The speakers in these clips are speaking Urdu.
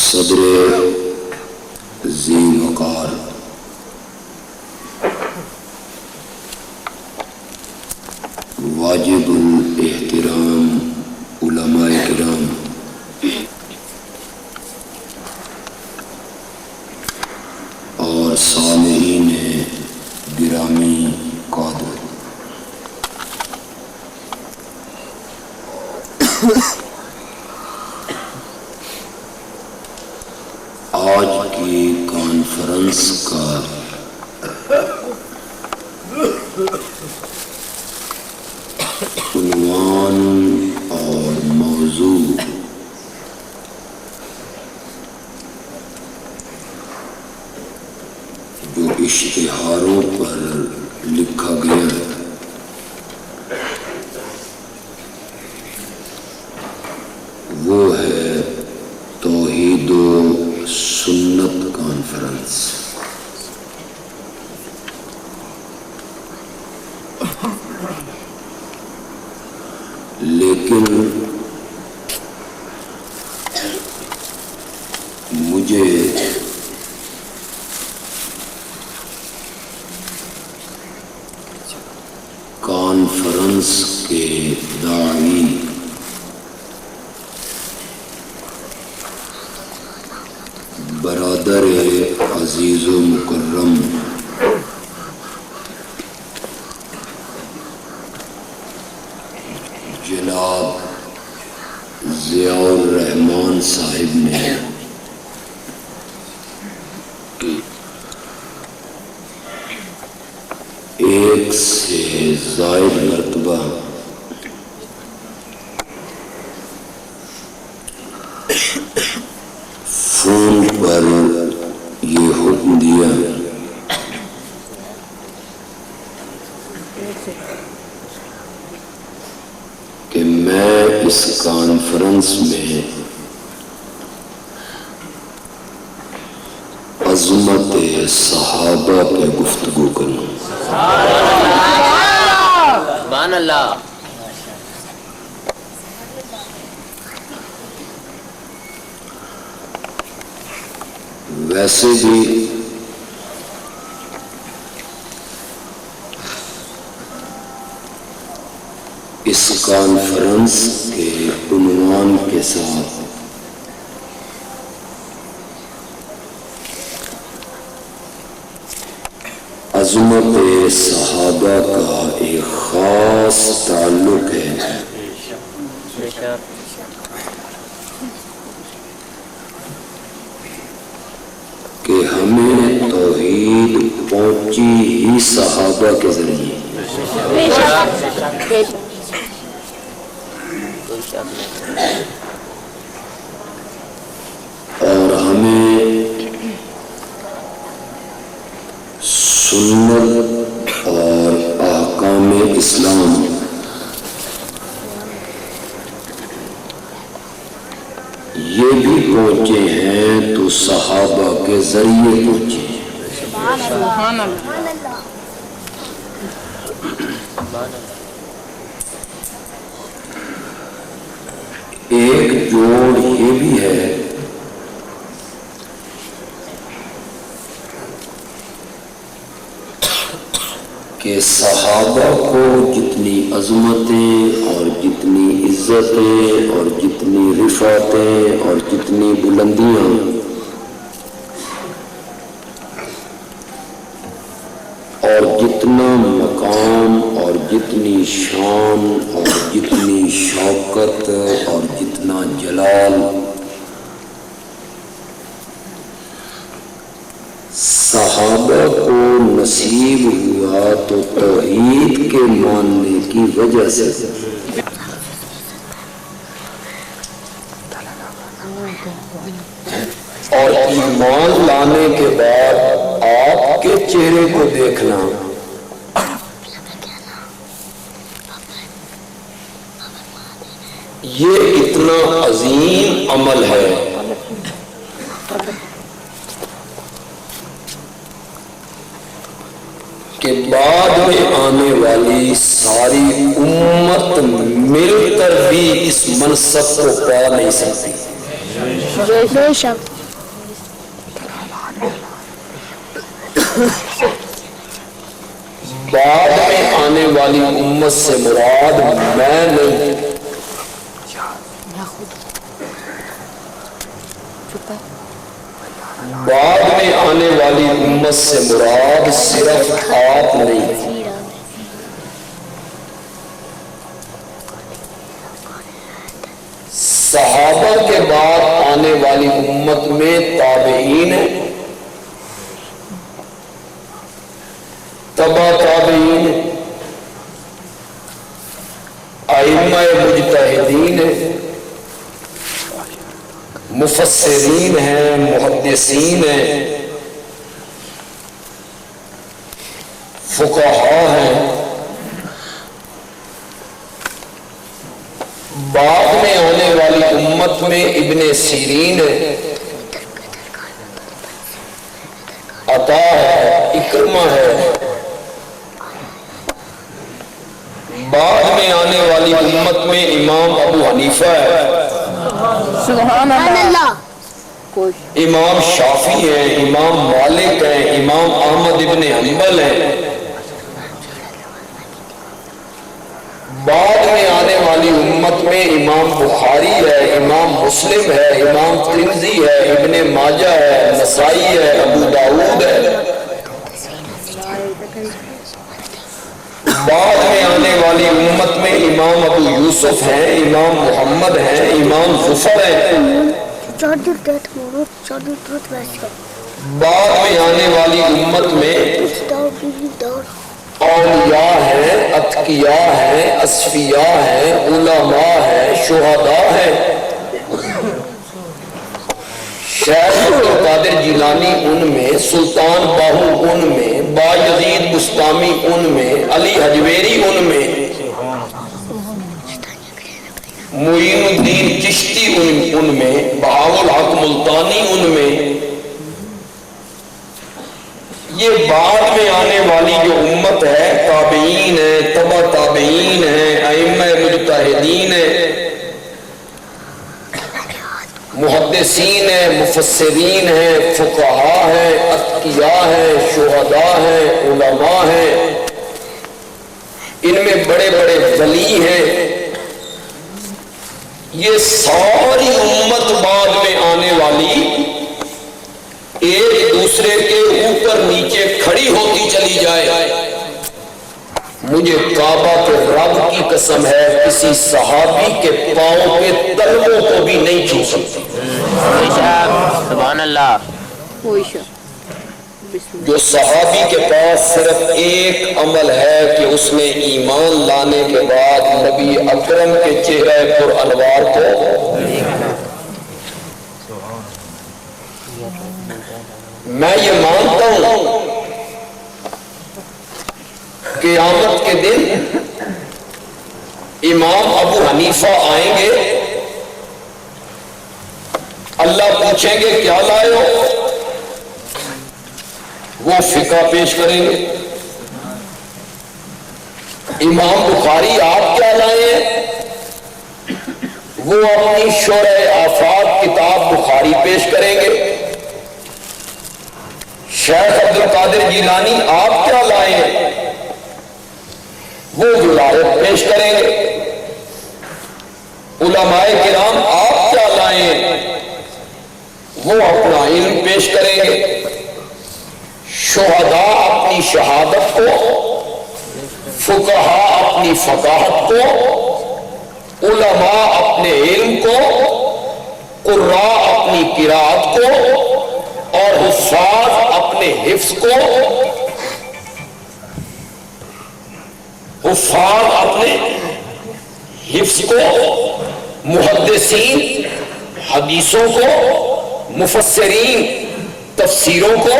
صدر ذی وقار واجب الاحترام علماء کرام، اور سامعین گرامی قادر، آج کی کانفرنس کا عنوان اور موضوع جو اشتہاروں پر لکھا گیا ہے وہ ہے توحید و سنت کانفرنس۔ لیکن مجھے کانفرنس کے داعی برادر عزیز و مکرم جناب ضیاء الرحمان صاحب نے ایک سے زائد مرتبہ فون پر یہ حکم دیا کہ میں اس کانفرنس میں عظمت صحابہ پہ گفتگو کروں۔ سبحان اللہ۔ ویسے بھی اس کانفرنس کے عنوان کے ساتھ عظمت صحابہ کا ایک خاص تعلق ہے کہ ہمیں توحید پہنچی ہی صحابہ کے ذریعے، اور ہمیں سنت اور احکام اسلام یہ بھی پہنچے ہیں تو صحابہ کے ذریعے پہنچے ہیں۔ سبحان اللہ۔ ایک جوڑ یہ بھی ہے کہ صحابہ کو جتنی عظمتیں اور جتنی عزتیں اور جتنی رفعتیں اور جتنی بلندیاں اور جتنا مقام اور جتنی شان اور جتنی شوکت اور جتنا جلال صحابہ کو نصیب ہوا تو توحید کے ماننے کی وجہ سے، اور ایمان لانے کے بعد آپ کے چہرے کو دیکھنا یہ اتنا عظیم عمل ہے کہ بعد میں آنے والی ساری امت مل کر بھی اس منصب کو پا نہیں سکتی۔ بے شک۔ بعد میں آنے والی امت سے مراد میں نہیں، بعد میں آنے والی امت سے مراد صرف آپ نہیں، صحابہ کے بعد آنے والی امت میں تابعین ہیں، تبع تابعین ہیں، ائمہ مجتہدین ہیں، مفسرین ہیں، محدثین ہیں، فقہاء ہیں۔ بعد میں آنے والی امت میں ابن سیرین ہے، عطا ہے، اکرمہ ہے۔ بعد میں آنے والی امت میں امام ابو حنیفہ ہے، سبحان اللہ، امام شافعی ہیں، امام مالک ہیں، امام احمد ابن حنبل ہیں۔ بعد میں آنے والی امت میں امام بخاری ہے، امام مسلم ہے، امام ترمذی ہے، ابن ماجہ ہے، نسائی ہے، ابو داؤد ہے۔ بعد میں آنے والی امت میں امام ابو یوسف ہیں، امام محمد ہیں، امام ظفر ہیں۔ بعد میں آنے والی امت میں اولیاء ہیں، اتقیاء ہیں، اصفیاء ہیں، علماء ہیں، شہداء ہیں۔ شیخ عبدالقادر جیلانی ان میں، سلطان باہو ان میں، بایزید بستامی ان میں، علی حجویری ان میں، معین الدین چشتی ان میں، بہاء الحق ملتانی ان میں۔ یہ بعد میں آنے والی جو امت ہے، تابعین ہے، تبع تابعین ہے، ائمہ مجتہدین ہے، محدثین ہیں، مفسرین ہیں، فقہاء ہیں، اتقیاء ہیں، شہداء ہیں، علماء ہیں، ان میں بڑے بڑے ولی ہیں۔ یہ ساری امت بعد میں آنے والی ایک دوسرے کے اوپر نیچے کھڑی ہوتی چلی جائے۔ مجھے کعبہ کے رب کی قسم ہے، کسی صحابی کے پاؤں کے تلووں کو بھی نہیں چھو سکتی۔ سبحان اللہ۔ جو صحابی کے پاس صرف ایک عمل ہے کہ اس نے ایمان لانے کے بعد نبی اکرم کے چہرے پر انوار کو، میں یہ مانتا ہوں قیامت کے دن امام ابو حنیفہ آئیں گے، اللہ پوچھیں گے کیا لائے ہو، وہ فقہ پیش کریں گے۔ امام بخاری آپ کیا لائے ہیں، وہ اپنی شرح آفاق کتاب بخاری پیش کریں گے۔ شیخ عبدالقادر جیلانی آپ کیا لائے ہیں، وہ ولایت پیش کریں گے۔ علماء کرام آپ کیا لائے ہیں، وہ اپنا علم پیش کریں گے۔ شہداء اپنی شہادت کو، فقہاء اپنی فقاہت کو، علماء اپنے علم کو، قراء اپنی قرات کو، اور حفاظ اپنے حفظ کو، حفاظ اپنے حفظ کو، محدثین حدیثوں کو، مفسرین تفسیروں کو،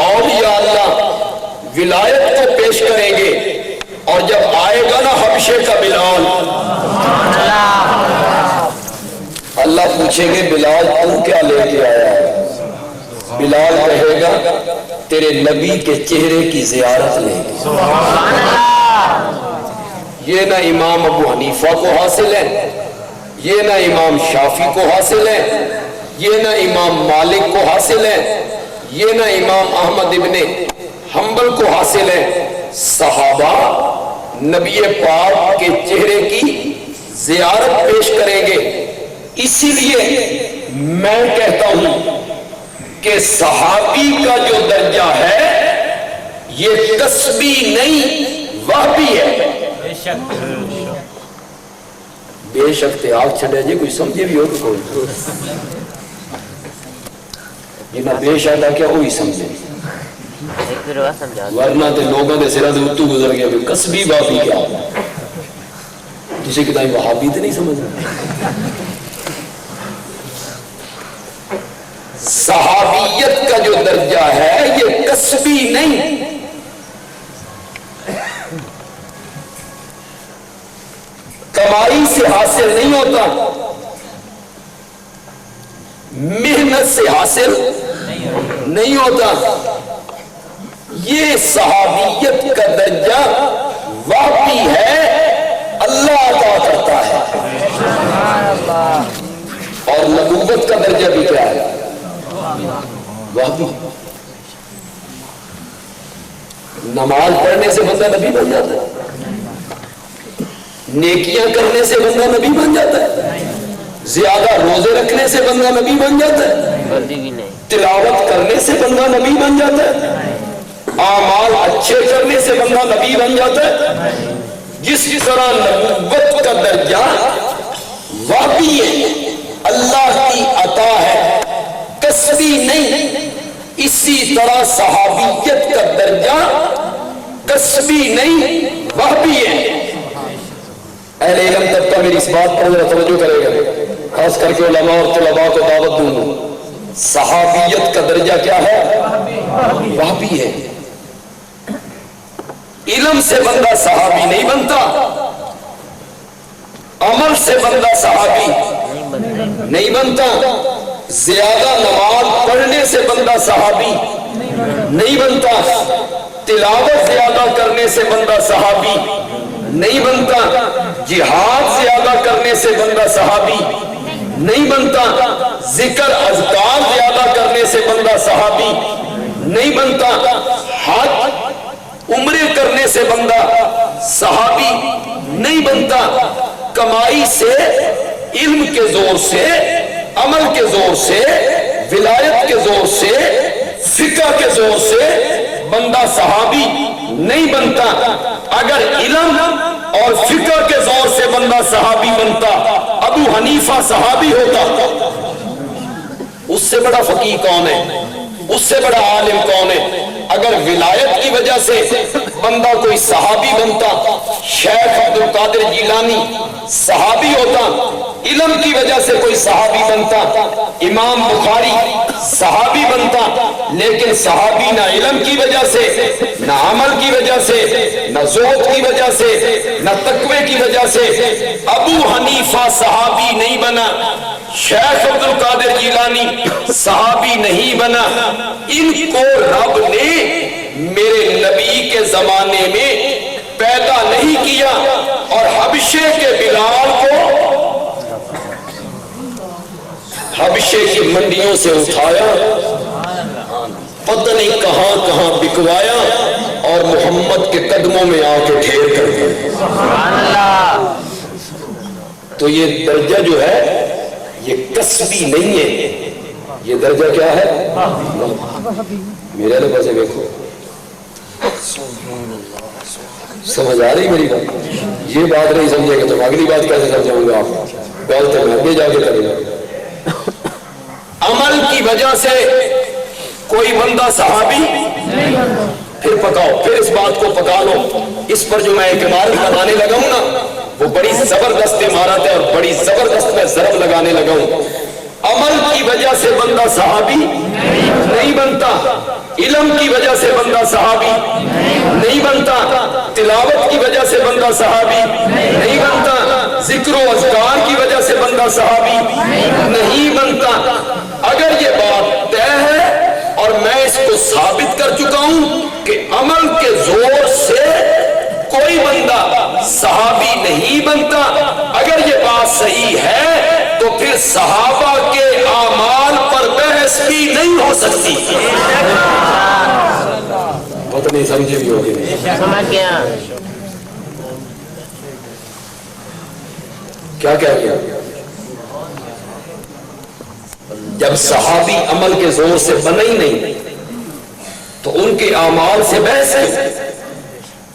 اولیاء اللہ ولایت کو پیش کریں گے۔ اور جب آئے گا نا حبشے کا بلال، اللہ پوچھیں گے بلال تم کیا لے کے آیا ہے، بلال کہے گا تیرے نبی کے چہرے کی زیارت لے کے۔ یہ نہ امام ابو حنیفہ کو حاصل ہے، یہ نہ امام شافعی کو حاصل ہے، یہ نہ امام مالک کو حاصل ہے، یہ نہ امام احمد ابن حنبل کو حاصل ہے صحابہ نبی پاک کے چہرے کی زیارت پیش کریں گے. اسی لیے میں کہتا ہوں کہ صحابی کا جو درجہ ہے یہ کسبی نہیں وہبی ہے. بے شک تے آگ چھڑے جی کوئی سمجھے بھی ہو تو کوئی یہ نہ بے شک کیا وہی سمجھے ورنہ تے لوگوں دے سرہ دے اتو گزر گیا کسبی وہبی کیا جسے کتائی وہابی تے نہیں سمجھ صحابیت کا جو درجہ ہے یہ کسبی نہیں کمائی سے حاصل نہیں ہوتا محنت سے حاصل نہیں ہوتا. یہ صحابیت کا درجہ واقعی ہے اللہ عطا کرتا ہے اور نبوت کا درجہ بھی کیا ہے واقعی. نماز پڑھنے سے بندہ نبی بن جاتا ہے نیکیاں کرنے سے بندہ نبی بن جاتا ہے زیادہ روزے رکھنے سے بندہ نبی بن جاتا ہے تلاوت کرنے سے بندہ نبی بن جاتا ہے اعمال اچھے کرنے سے بندہ نبی بن جاتا ہے. جس طرح نبوت کا درجہ واقعی ہے اللہ کی عطا ہے کسبی نہیں اسی طرح صحابیت کا درجہ کسبی نہیں وہبی ہے. اہل علم طبقہ میری اس بات پر ذرا توجہ کرے گا خاص کر کے علماء اور طلباء کو دعوت دوں. صحابیت کا درجہ کیا ہے وہبی ہے. علم سے بندہ صحابی نہیں بنتا عمل سے بندہ صحابی نہیں بنتا زیادہ نماز پڑھنے سے بندہ صحابی نہیں بنتا تلاوت زیادہ کرنے سے بندہ صحابی نہیں بنتا جہاد زیادہ کرنے سے بندہ صحابی نہیں بنتا ذکر اذکار زیادہ کرنے سے بندہ صحابی نہیں بنتا حج عمرے کرنے سے بندہ صحابی نہیں بنتا. کمائی سے علم کے زور سے عمل کے زور سے ولایت کے زور سے فقہ کے زور سے بندہ صحابی نہیں بنتا. اگر علم اور فقہ کے زور سے بندہ صحابی بنتا ابو حنیفہ صحابی ہوتا. اس سے بڑا فقیہ کون ہے اس سے بڑا عالم کون ہے. اگر ولایت کی وجہ سے بندہ کوئی صحابی بنتا شیخ عبد القادر جیلانی صحابی ہوتا. علم کی وجہ سے کوئی صحابی بنتا امام بخاری صحابی بنتا. لیکن صحابی نہ علم کی وجہ سے نہ عمل کی وجہ سے نہ زہد کی وجہ سے نہ تقوی کی وجہ سے ابو حنیفہ صحابی نہیں بنا شیخ عبد القادر جیلانی صحابی نہیں بنا. ان کو رب نے میرے نبی کے زمانے میں پیدا نہیں کیا اور حبشے کے بلال کو حبشے کی منڈیوں سے اٹھایا پتہ نہیں کہاں کہاں بکوایا اور محمد کے قدموں میں آ کے ڈھیر کر دیا. تو یہ درجہ جو ہے یہ کسبی نہیں ہے یہ درجہ کیا ہے میرے لوگوں سے دیکھو سمجھ آ رہی میری بات یہ بات نہیں سمجھے گا تو اگلی بات کیسے سمجھاؤں گا آپ کال تو میں آگے جا کے کرے گا. عمل کی وجہ سے کوئی بندہ صحابی پھر پکاؤ پھر اس بات کو پکا لو. اس پر جو میں ایک عمارت بنانے لگا ہوں نا وہ بڑی زبردست عمارت ہے اور بڑی زبردست میں ضرب لگانے لگا ہوں. عمل کی وجہ سے بندہ صحابی نہیں بنتا علم کی وجہ سے بندہ صحابی نہیں بنتا تلاوت کی وجہ سے بندہ صحابی نہیں بنتا ذکر و اذکار کی وجہ سے بندہ صحابی نہیں بنتا. اگر یہ بات طے ہے اور میں اس کو ثابت کر چکا ہوں کہ عمل کے زور سے کوئی بندہ صحابی نہیں بنتا اگر یہ بات صحیح ہے تو پھر صحابہ کے اعمال پر بحث بھی نہیں ہو ہو سکتی. پتہ نہیں سمجھے بھی ہوگی. سمجھ گیا. کیا کہہ گیا؟ جب صحابی عمل کے زور سے بنے ہی نہیں تو ان کے اعمال سے بحث ہے.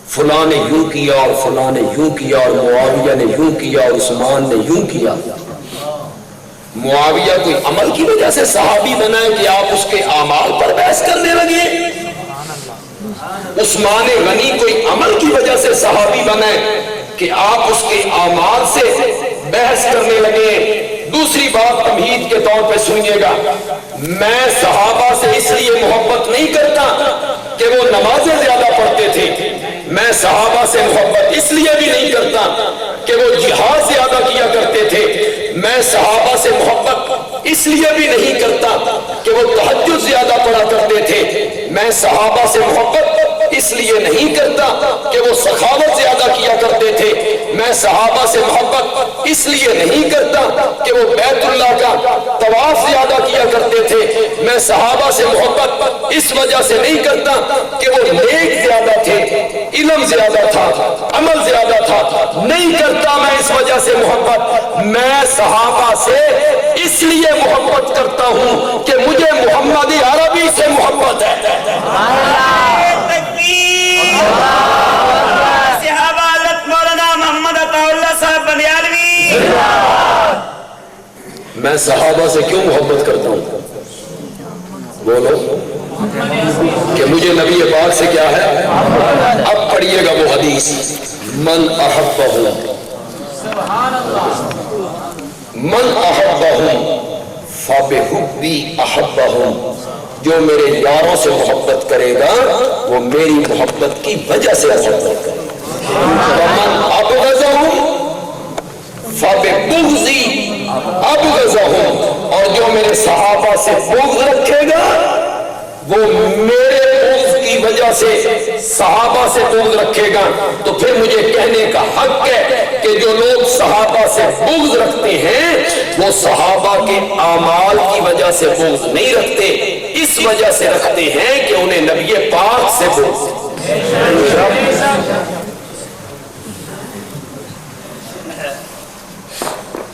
فلاں نے یوں کیا اور فلاں نے یوں کیا اور معاویہ نے یوں کیا اور عثمان نے یوں کیا. معاویہ کوئی عمل کی وجہ سے صحابی بنا ہے کہ آپ اس کے اعمال پر بحث کرنے لگے؟ عثمان غنی کوئی عمل کی وجہ سے صحابی بنا ہے کہ آپ اس کے اعمال سے بحث کرنے لگے؟ دوسری بات تمہید کے طور پہ سنیے گا، میں صحابہ سے اس لیے محبت نہیں کرتا کہ وہ نمازیں زیادہ پڑھتے تھے. میں صحابہ سے محبت اس لیے بھی نہیں کرتا کہ وہ جہاد زیادہ کیا کرتے تھے. میں صحابہ سے محبت اس لیے بھی نہیں کرتا کہ وہ تہجد زیادہ پڑھا کرتے تھے. میں صحابہ سے محبت اس لیے نہیں کرتا کہ وہ سخاوت زیادہ کیا کرتے تھے. میں صحابہ سے محبت اس لیے نہیں کرتا کہ وہ بیت اللہ کا طواف زیادہ کیا کرتے تھے. میں صحابہ سے محبت اس وجہ سے نہیں کرتا کہ وہ نیک زیادہ تھے، علم زیادہ تھا، عمل زیادہ تھا. نہیں کرتا میں اس وجہ سے محبت. میں صحابہ سے اس لیے محبت کرتا ہوں کہ مجھے محمد عربی سے محبت ہے. میں صحابہ سے کیوں محبت کرتا ہوں؟ بولو کہ مجھے نبی پاک سے کیا ہے. اب پڑھیے گا وہ حدیث، من احبہ من احبہم فبحبی احبہم. جو میرے یاروں سے محبت کرے گا وہ میری محبت کی وجہ سے محبت کرے گا. ومن ابغضہم فبغضی ابغضہم. اور جو میرے صحابہ سے بغض رکھے گا وہ میرے بغض کی وجہ سے صحابہ سے بغض رکھے گا. تو پھر مجھے کہنے کا حق ہے کہ جو لوگ صحابہ سے بغض رکھتے ہیں وہ صحابہ کے اعمال کی وجہ سے بغض نہیں رکھتے، اس وجہ سے رکھتے ہیں کہ انہیں نبی پاک سے بغض.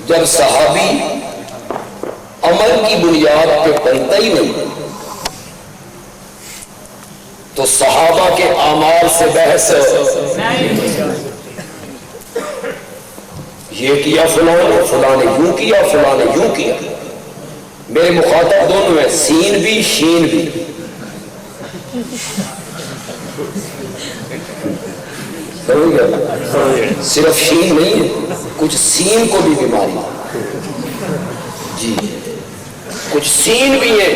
جب صحابی عمل کی بنیاد پہ بنتا ہی نہیں تو صحابہ کے اعمال سے بحث. یہ کیا فلاں نے یوں کیا، فلاں نے یوں کیا. میرے مخاطب دونوں ہیں، سین بھی شین بھی. صرف شین نہیں ہے، کچھ سین کو بھی بیماری جی، کچھ سین بھی ہیں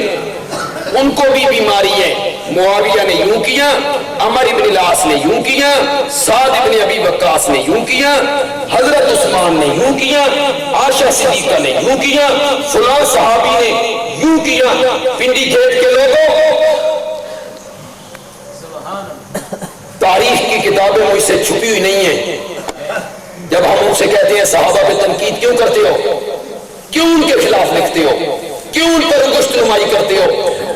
ان کو بھی بیماری ہے. معاویہ نے یوں کیا، عمر ابن العاص نے یوں کیا، سعد ابن ابی وقاص نے یوں کیا، حضرت عثمان نے یوں کیا، عائشہ صدیقہ نے یوں کیا، فلاں صحابی نے یوں کیا. پنڈی گیٹ کے لوگوں، تاریخ کی کتابیں مجھ سے چھپی ہوئی نہیں ہیں. جب ہم ان سے کہتے ہیں صحابہ پہ تنقید کیوں کرتے ہو، کیوں ان کے خلاف لکھتے ہو، کیوں ان پر انگشت نمائی کرتے ہو،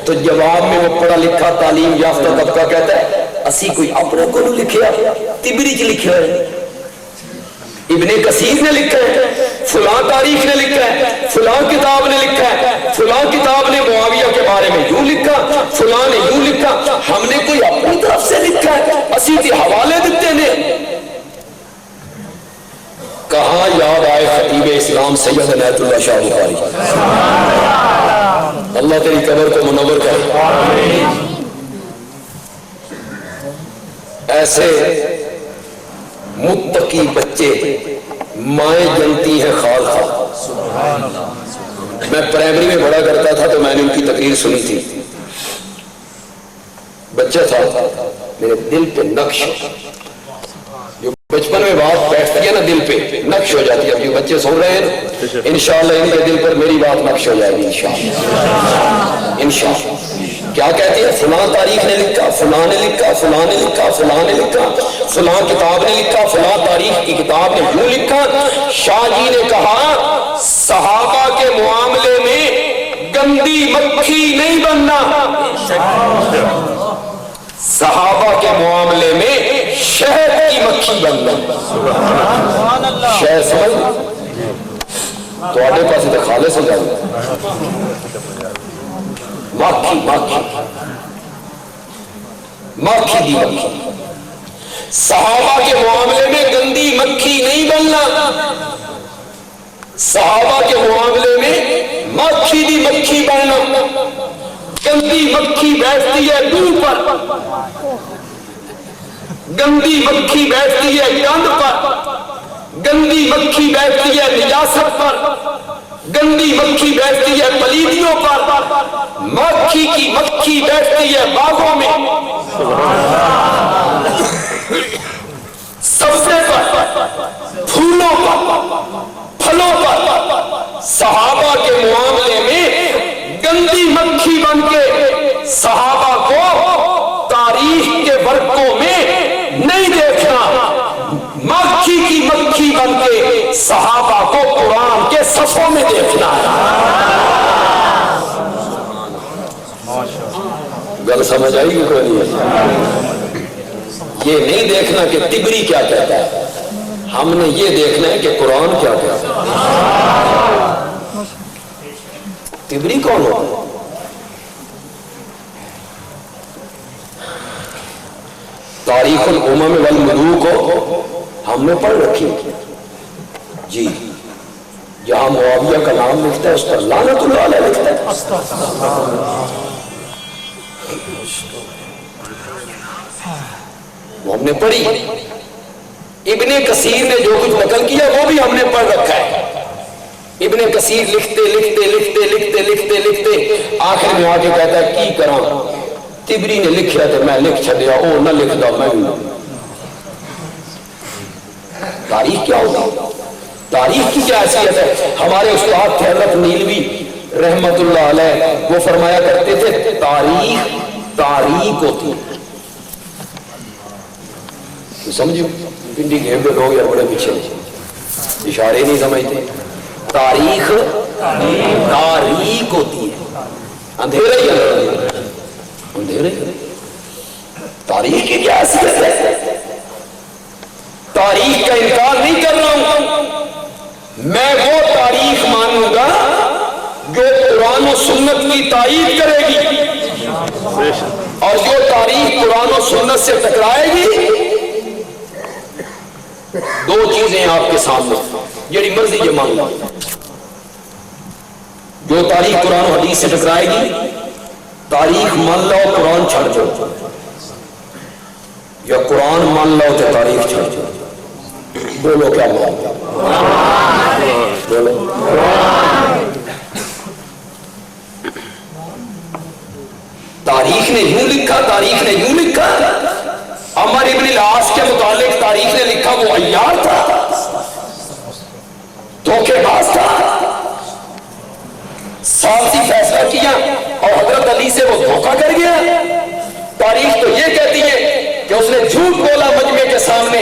تو جواب میں وہ پڑھا لکھا تعلیم یافتہ طبقہ کہتا ہے اسی کوئی اپنے کو نہیں لکھیا، تبری چ لکھا ہے، ابن کثیر نے لکھا ہے، فلاں تاریخ نے لکھا ہے، فلاں کتاب نے لکھا ہے، فلاں کتاب نے معاویہ کے بارے میں یوں لکھا، فلاں نے یوں لکھا. ہم نے کوئی اپنی طرف سے لکھا ہے، اسی کے حوالے دیتے ہیں. کہاں یاد آئے خطیب اسلام سید عنایت اللہ شاہ بخاری، اللہ تیری قبر کو منور کرے. ایسے متقی بچے مائیں جنتی ہیں خال خال. میں پرائمری میں پڑھا کرتا تھا تو میں نے ان کی تقریر سنی تھی. بچہ تھا، میرے دل پہ نقش، جو بچپن میں بات بیٹھتی ہے نا دل پہ نقش ہو جاتی ہے. اب جو بچے سن رہے ہیں انشاءاللہ ان کے دل پر میری بات نقش ہو جائے گی انشاءاللہ. کیا کہتے ہیں، فلاں تاریخ نے لکھا، فلاں نے لکھا، فلاں نے لکھا، فلاں نے لکھا، فلاں کتاب نے لکھا، فلاں تاریخ کی کتاب نے یوں لکھا. شاہ جی نے کہا صحابہ کے معاملے میں گندی مکھی نہیں بننا. صحابہ کے معاملے میں شہد کی مکھی بننا. شہد سمجھ تو آڈے پاس تو خالص ہو جائے. مکھی مکھی مکھی دی مکھی. صحابہ کے معاملے میں گندی مکھی نہیں بننا. صحابہ کے معاملے میں مکھی دی مکھی بننا. گندی مکھی بیٹھتی ہے منہ پر, گندی مکھی بیٹھتی ہے گند پر, گندی مکھی بیٹھتی ہے نجاست پر, گندی مکھی بیٹھتی ہے پلیتیوں پر. مکھی کی مکھی بیٹھتی ہے باغوں میں, سبزے پر, پھولوں پر, پھلوں پر. صحابہ کے معاملے میں گندی مکھی بن کے صحابہ کو تاریخ کے ورقوں میں نہیں دیکھنا. مکھی کی مکھی بن کے صحابہ کو قرآن کے صفوں میں دیکھنا ہے. گل سمجھ آئی کہ کوئی نہیں؟ یہ نہیں دیکھنا کہ تبری کیا کہتا ہے, ہم نے یہ دیکھنا ہے کہ قرآن کیا کہتا ہے. تبری کون ہو؟ تاریخ الامم والملوک کو ہم نے پڑھ رکھی جی. جہاں معاویہ کا نام لکھتا ہے اس پر لعنت اللہ علیہ لکھتا ہے. وہ ہم نے پڑھی. ابن کثیر نے جو کچھ نقل کیا وہ بھی ہم نے پڑھ رکھا ہے. ابن کثیر لکھتے لکھتے لکھتے لکھتے لکھتے لکھتے آخر میں آ کے کہتا ہے کی کراں, تبری نے لکھیا تو میں لکھ چھڈیا, او نہ لکھدا میں بھی. تاریخ کیا ہوگی؟ تاریخ کی کیا حیثیت ہے؟ ہمارے استاد تھے حضرت نیلوی رحمت اللہ علیہ, وہ فرمایا کرتے تھے تاریخ تاریخ ہوتی ہے. سمجھو پنڈی گھیم کے لوگ یا بڑے پیچھے اشارے نہیں سمجھتے. تاریخ تاریخ ہوتی ہے, اندھیرا ہی اندھیرے. تاریخ کی کیا حیثیت ہے؟ تاریخ کا انکار نہیں کر رہا ہوں, میں وہ تاریخ مانوں گا جو قرآن و سنت کی تائید کرے گی, اور جو تاریخ قرآن و سنت سے ٹکرائے گی. دو چیزیں آپ کے سامنے, جڑی مرضی یہ مان لو. جو تاریخ قرآن و حدیث سے ٹکرائے گی, تاریخ مان لو قرآن چھڑ جاؤ, یا قرآن مان لو تو تاریخ چھڑ جاؤ. بولو کیا مان لو؟ بولو. تاریخ نے یوں لکھا, تاریخ نے یوں لکھا. عمر ابن العاص کے متعلق تاریخ نے لکھا وہ عیار تھا, دھوکے باز تھا, سالسی فیصلہ کیا اور حضرت علی سے وہ دھوکہ کر گیا. تاریخ تو یہ کہتی ہے کہ اس نے جھوٹ بولا مجمع کے سامنے.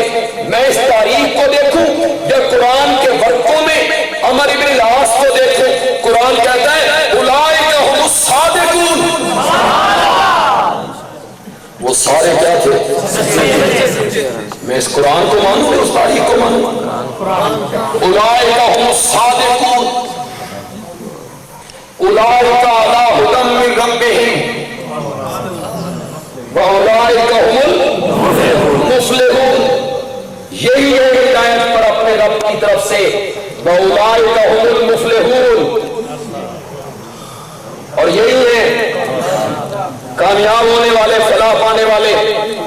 میں اس تاریخ کو دیکھوں یا قرآن کے ورقوں میں عمر ابن العاص کو دیکھوں؟ قرآن کہتا ہے اولئک هم الصادقون. وہ سارے کیا تھے؟ میں اس قرآن کو مانوں یا اس تاریخ کو مانوں؟ اولئک هم الصادقون اولئک علی ھدی من ربہم واولئک هم المفلحون. یہی ہے ہدایت پر اپنے رب کی طرف سے, واولئک هم المفلحون. اور یہی ہے کامیاب ہونے والے, فلاح پانے والے.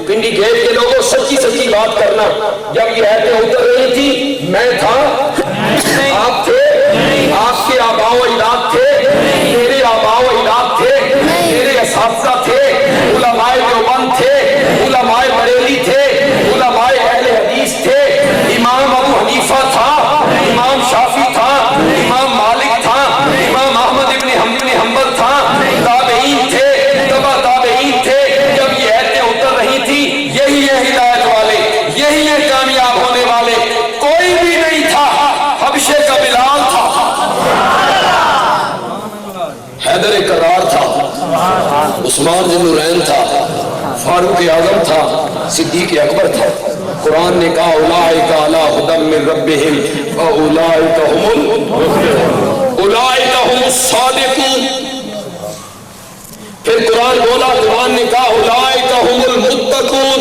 پنڈی گیٹ کے لوگوں سچی سچی بات کرنا. جب یہ آیتیں اتر رہی تھی میں تھا, آپ تھے, آپ کے آباء و اجداد تھے, میرے آباء و اجداد تھے, میرے اساتذہ تھے, علماء دیوبند تھے, علماء بریلی تھے, علماء اہل حدیث تھے. امام ابو حنیفہ تھا, امام شافعی تھا, امام مالک تھا, امام احمد ابن حنبل تھا, تابعین تھے, تبع تابعین تھے. جب یہ آیتیں اتر رہی تھی یہی ہے ہدایت والے, یہی ہے کامیاب ہونے والے. کوئی بھی نہیں تھا. حبشے کا بلال حیدر کرار تھا، عثمان ذی النورین تھا، فاروق اعظم تھا، صدیق اکبر تھا۔ قرآن نے کہا اولئک علی ھدی من ربہم واولئک هم المفلحون، اولئک هم الصادقون۔ پھر قرآن بولا، قرآن نے کہا اولئک هم المتقون۔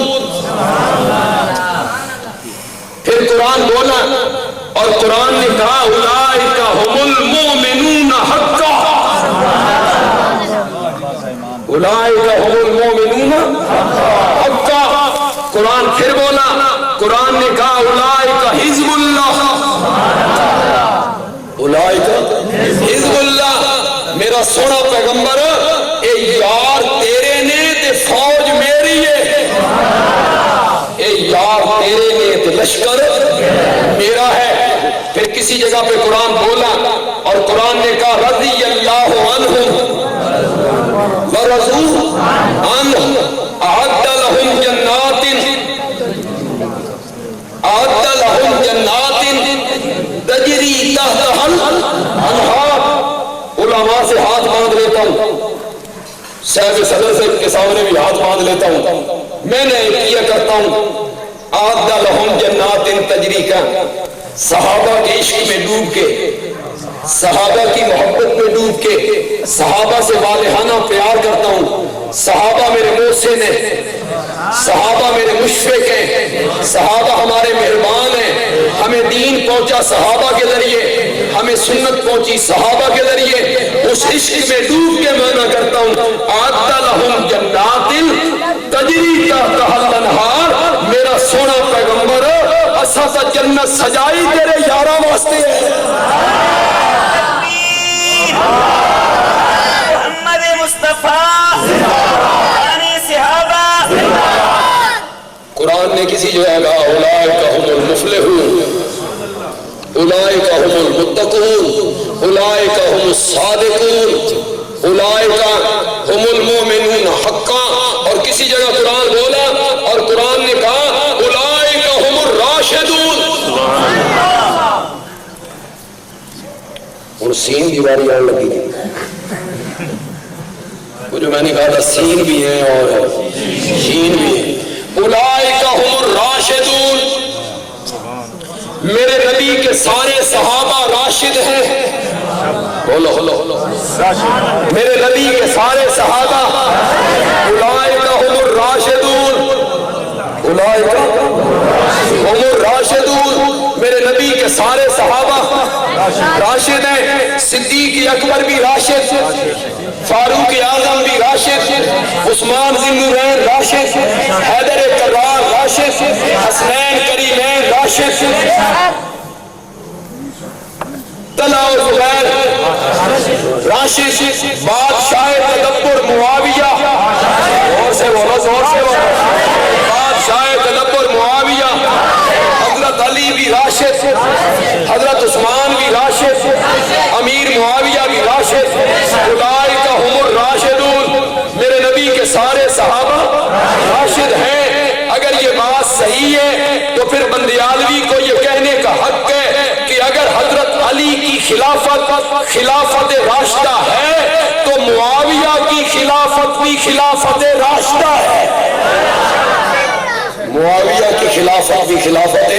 پھر قرآن بولا اور قرآن نے کہا اولئک هم المؤمنون حقا، اولئک هم المؤمنون حقا۔ قرآن پھر بولا، قرآن نے کہا اولئک حزب اللہ، اولئک حزب اللہ۔ میرا سونا پیغمبر اے یار تیرے نے تے فوج میری ہے، اے یار تیرے نے تے لشکر میرا ہے۔ پھر کسی جگہ پہ قرآن بولا اور قرآن نے کہا رضی اللہ عنہم ورضوا عنہ اعد لہم جنات، اعد لہم جنات تجری تحتہا الانہار۔ علماء سے ہاتھ باندھ لیتا ہوں، صاحب صدر سے کے سامنے بھی ہاتھ باندھ لیتا ہوں، میں نے کیا کرتا ہوں اعد لہم جنات تجری کا، صحابہ کے عشق میں ڈوب کے، صحابہ کی محبت میں ڈوب کے صحابہ سے والہانہ پیار کرتا ہوں۔ صحابہ میرے محسن ہیں، صحابہ میرے مشفق ہیں، صحابہ ہمارے مہربان ہیں، ہمیں دین پہنچا صحابہ کے ذریعے، ہمیں سنت پہنچی صحابہ کے ذریعے۔ اس عشق میں ڈوب کے معنی کرتا ہوں اعد لہم جنات تجری تحتہا الانہار۔ میرا سونا پیغمبر اسا تا جنت سجائی تیرے یاراں واسطے ہے۔ محمد مصطفیٰ صحابہ۔ قرآن نے کسی جگہ کہا اولئک هم المفلحون، اولئک هم المتقون، اولئک هم الصادقون، اولئک هم المؤمنون حقا۔ اور کسی جگہ قرآن بولا اور قرآن نے کہا اولئک هم الراشدون۔ اور سین کی باری آن لگی تھی، وہ جو میں نے کہا تھا سین بھی ہیں اور شین بھی ہیں۔ اولئک هم الراشدون، میرے نبی کے سارے صحابہ راشد ہیں۔ بولو میرے نبی کے سارے صحابہ اولئک هم الراشدون، اولئک هم الراشدون، میرے نبی کے سارے صحابہ راشد ہیں۔ صدیق اکبر بھی راشد، فاروق اعظم بھی راشد، عثمان ذی النورین راشد، حیدر کرار راشد، حسنین کریمین راشد، طلحہ و زبیر راشد، بادشاہ تدبر معاویہ، زور سے بولو زور سے بولو، بادشاہ تدبر معاویہ، حضرت علی بھی راشد، حضرت عثمان بھی راشد، امیر معاویہ بھی راشد۔ اولئک هم الراشدون، میرے نبی کے سارے صحابہ راشد ہیں۔ اگر یہ بات صحیح ہے تو پھر بندیالوی کو یہ کہنے کا حق ہے کہ اگر حضرت علی کی خلافت راشدہ ہے تو معاویہ کی خلافت بھی خلافت راشدہ ہے، معاویہ کی خلافت بھی خلافت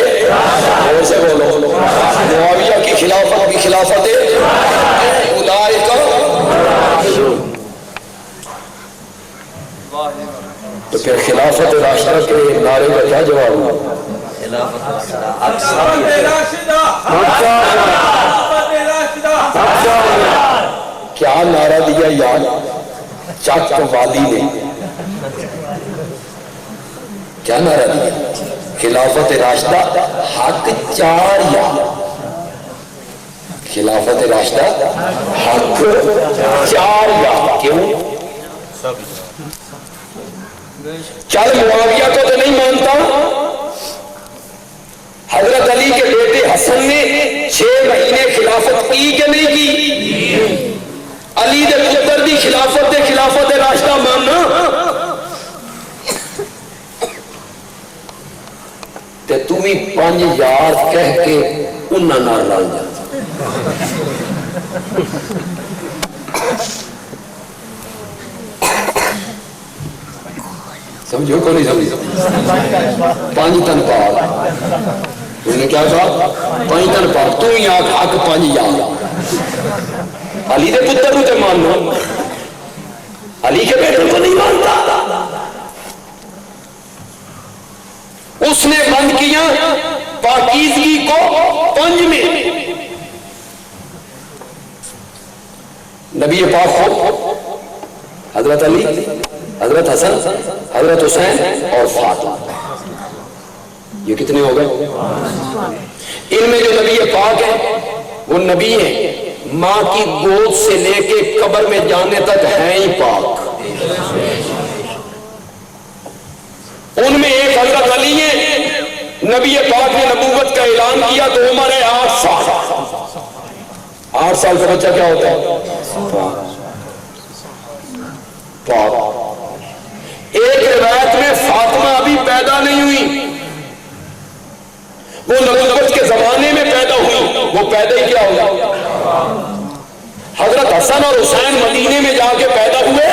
اور سے بولو معاویہ کی خلافت بھی خلافت اولئک۔ تو پھر خلافت راشدہ کے نعرے کا کیا جواب ہوا؟ کیا نعرہ دیا یاد چک والی نے؟ کیا نعرہ دیا؟ خلافت راشدہ حق چار یا، خلافت راشدہ حق چار یا۔ کیوں؟ چل معاویہ کو تو نہیں مانتا، حضرت علی کے بیٹے حسن نے 6 مہینے خلافت کی کہ نہیں کی؟ علی دے پتر دی خلافت راشدہ ماننا تے تمہیں 5 یار کہہ کے انہاں نال رل جا۔ سمجھو کو نہیں سمجھو؟ 5 تن پاک انہوں نے کیا کہا 5 تن پاک تو ہی آکھ حق 5 یاد علی دے پتر تے ماننا علی کے بیٹے کو نہیں مانتا اس نے بند کیا پاکیزگی کو 5 میں نبی پاک خود حضرت علی حضرت حسن حضرت حسین اور فاطمہ یہ کتنے ہو گئے ان میں جو نبی پاک ہے وہ نبی ہیں ماں کی گود سے لے کے قبر میں جانے تک ہیں ہی پاک ان میں ایک حضرت علی ہے نبی پاک نے نبوت کا اعلان کیا تو عمر ہے 8 سال 8 سال کا بچہ کیا ہوتا ہے پاک ایک روایت میں فاطمہ ابھی پیدا نہیں ہوئی وہ نبوت کے زمانے میں پیدا ہوئی وہ پیدا ہی کیا ہوگا حضرت حسن اور حسین مدینے میں جا کے پیدا ہوئے